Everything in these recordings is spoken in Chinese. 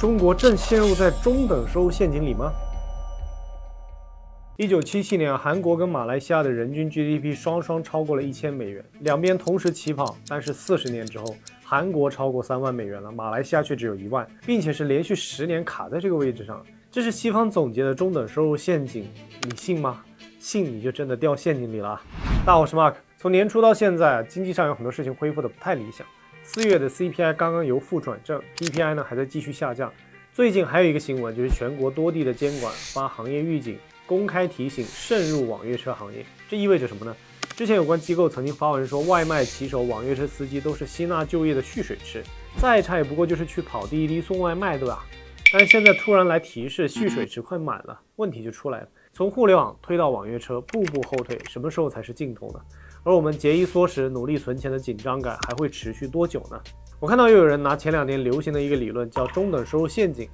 中国正陷入在中等收入陷阱里吗？1977年，韩国跟马来西亚的人均 GDP 双双超过了$1000，两边同时起跑。但是40年之后，韩国超过3万美元了，马来西亚却只有1万，并且是连续10年卡在这个位置上。这是西方总结的中等收入陷阱，你信吗？信你就真的掉陷阱里了。大家好，我是 Mark。从年初到现在，经济上有很多事情恢复的不太理想。4月的 CPI 刚刚由负转正 ，PPI 呢还在继续下降。最近还有一个新闻，就是全国多地的监管发行业预警，公开提醒慎入网约车行业。这意味着什么呢？之前有关机构曾经发文说，外卖骑手、网约车司机都是吸纳就业的蓄水池，再差也不过就是去跑滴滴送外卖，对吧？但是现在突然来提示蓄水池快满了，问题就出来了。从互联网推到网约车，步步后退，什么时候才是尽头呢？而我们节衣缩食、努力存钱的紧张感还会持续多久呢？我看到又有人拿前2年流行的一个理论叫中等收入陷阱。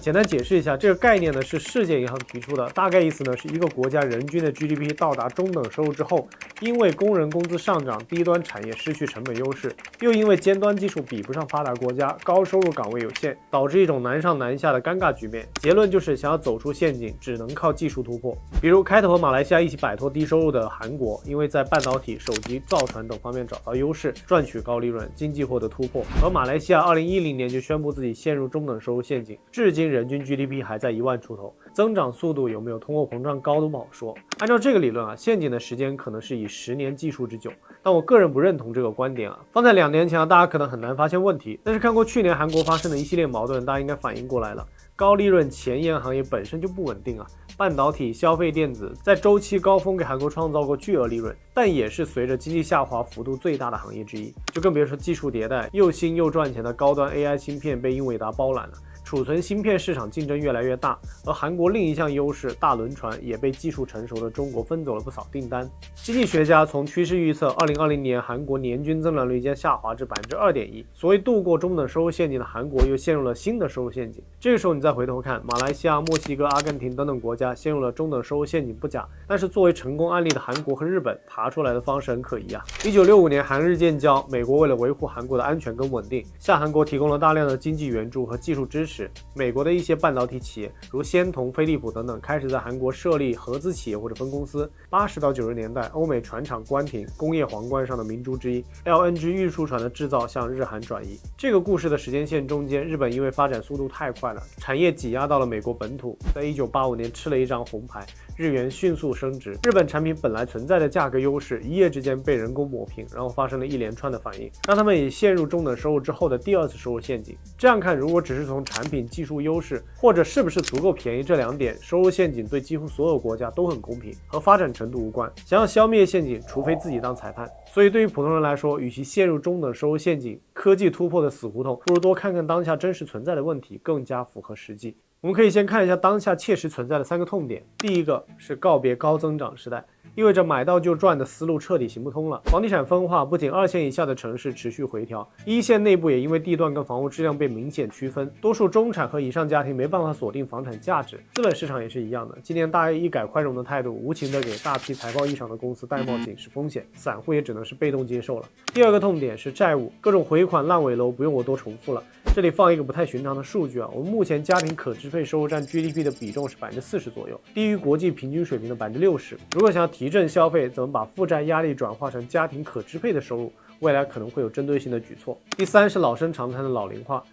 简单解释一下，这个概念呢是世界银行提出的，大概意思呢是一个国家人均的 GDP 到达中等收入之后，因为工人工资上涨，低端产业失去成本优势，又因为尖端技术比不上发达国家，高收入岗位有限，导致一种难上难下的尴尬局面。结论就是想要走出陷阱，只能靠技术突破。比如开头和马来西亚一起摆脱低收入的韩国，因为在半导体、手机、造船等方面找到优势，赚取高利润，经济获得突破。而马来西亚2010年就宣布自己陷入中等收入陷阱，至今人均 GDP 还在1万出头，增长速度有没有通货膨胀高都不好说。按照这个理论陷阱的时间可能是以10年计数之久，但我个人不认同这个观点放在2年前大家可能很难发现问题，但是看过去年韩国发生的一系列矛盾，大家应该反应过来了。高利润前沿行业本身就不稳定半导体、消费电子在周期高峰给韩国创造过巨额利润，但也是随着经济下滑幅度最大的行业之一。就更别说技术迭代，又新又赚钱的高端 AI 芯片被英伟达包揽了。储存芯片市场竞争越来越大，而韩国另一项优势大轮船也被技术成熟的中国分走了不少订单。经济学家从趋势预测2020年韩国年均增长率将下滑至 2.1%， 所谓度过中等收入陷阱的韩国又陷入了新的收入陷阱。这个时候你再回头看，马来西亚、墨西哥、阿根廷等等国家陷入了中等收入陷阱不假，但是作为成功案例的韩国和日本爬出来的方式很可疑1965年韩日建交，美国为了维护韩国的安全跟稳定，向韩国提供了大量的经济援助和技术支持。美国的一些半导体企业如仙童、飞利浦等等开始在韩国设立合资企业或者分公司。80到90年代，欧美船厂关停，工业皇冠上的明珠之一 LNG 运输船的制造向日韩转移。这个故事的时间线中间，日本因为发展速度太快了，产业挤压到了美国本土，在1985年吃了一张红牌，日元迅速升值，日本产品本来存在的价格优势一夜之间被人工抹平，然后发生了一连串的反应，让他们也陷入中等收入之后的第2次收入陷阱。这样看，如果只是从产品技术优势或者是不是足够便宜这2点，收入陷阱对几乎所有国家都很公平，和发展程度无关。想要消灭陷阱，除非自己当裁判。所以对于普通人来说，与其陷入中等收入陷阱、科技突破的死胡同，不如多看看当下真实存在的问题，更加符合实际。我们可以先看一下当下切实存在的3个痛点。第一个是告别高增长时代，意味着买到就赚的思路彻底行不通了。房地产分化不仅2线以下的城市持续回调，1线内部也因为地段跟房屋质量被明显区分，多数中产和以上家庭没办法锁定房产价值。资本市场也是一样的，今年大 A 一改宽容的态度，无情的给大批财报异常的公司戴帽警示风险，散户也只能是被动接受了。第2个痛点是债务，各种回款烂尾楼不用我多重复了。这里放一个不太寻常的数据我们目前家庭可支配收入占 GDP 的比重是40%左右，低于国际平均水平的60%。如果想要提振消费，怎么把负债压力转化成家庭可支配的收入？未来可能会有针对性的举措。第3是老生常谈的老龄化。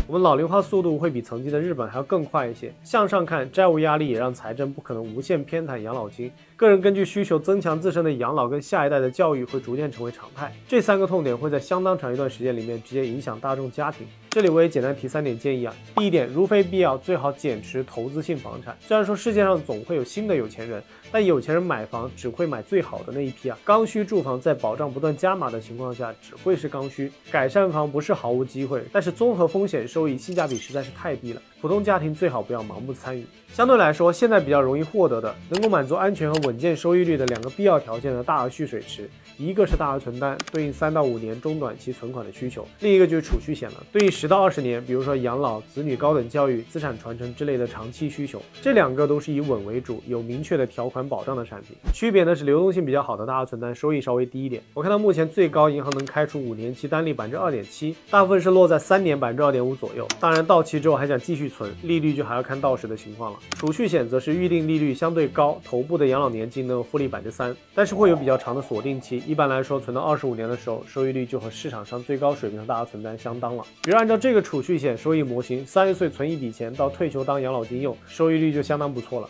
我们老龄化速度会比曾经的日本还要更快一些。向上看，债务压力也让财政不可能无限偏袒养老金，个人根据需求增强自身的养老跟下一代的教育会逐渐成为常态。这3个痛点会在相当长一段时间里面直接影响大众家庭。这里我也简单提3点建议第一点，如非必要，最好减持投资性房产。虽然说世界上总会有新的有钱人，但有钱人买房只会买最好的那一批刚需住房在保障不断加码的情况下只会是刚需，改善房不是毫无机会，但是综合风险收益性价比实在是太低了。普通家庭最好不要盲目参与。相对来说，现在比较容易获得的，能够满足安全和稳健收益率的2个必要条件的大额蓄水池，一个是大额存单，对应3到5年中短期存款的需求；另一个就是储蓄险了，对应10到20年，比如说养老、子女高等教育、资产传承之类的长期需求。这2个都是以稳为主，有明确的条款保障的产品。区别呢是流动性比较好的大额存单收益稍微低一点。我看到目前最高银行能开出5年期单利2.7%，大部分是落在3年2.5%左右。当然到期之后还想继续存，利率就还要看到时的情况了。储蓄险则是预定利率相对高，头部的养老年金能有复利3%，但是会有比较长的锁定期，一般来说存到25年的时候，收益率就和市场上最高水平的大额存单相当了。比如按照这个储蓄险收益模型，30岁存一笔钱到退休当养老金用，收益率就相当不错了。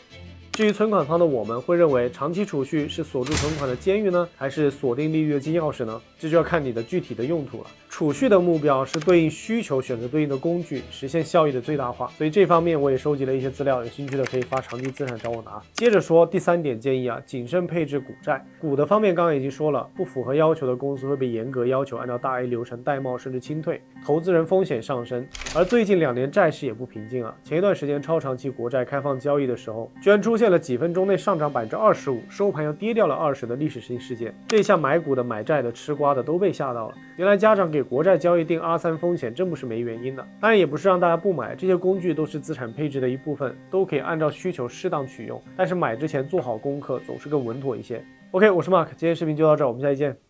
至于存款方的我们会认为，长期储蓄是锁住存款的监狱呢，还是锁定利率的金钥匙呢？这就要看你的具体的用途了。储蓄的目标是对应需求，选择对应的工具，实现效益的最大化。所以这方面我也收集了一些资料，有兴趣的可以发长期资产找我拿。接着说第3点建议啊，谨慎配置股债。股的方面刚刚已经说了，不符合要求的公司会被严格要求按照大 A 流程代帽甚至清退，投资人风险上升。而最近2年债市也不平静啊，前一段时间超长期国债开放交易的时候，居然出现了几分钟内上涨25%，收盘又跌掉了20%的历史性事件。这下买股的、买债的、吃瓜的都被吓到了。原来家长给国债交易定 R3 风险真不是没原因的，当然也不是让大家不买，这些工具都是资产配置的一部分，都可以按照需求适当取用，但是买之前做好功课总是更稳妥一些。OK， 我是 Mark， 今天视频就到这儿，我们下期见。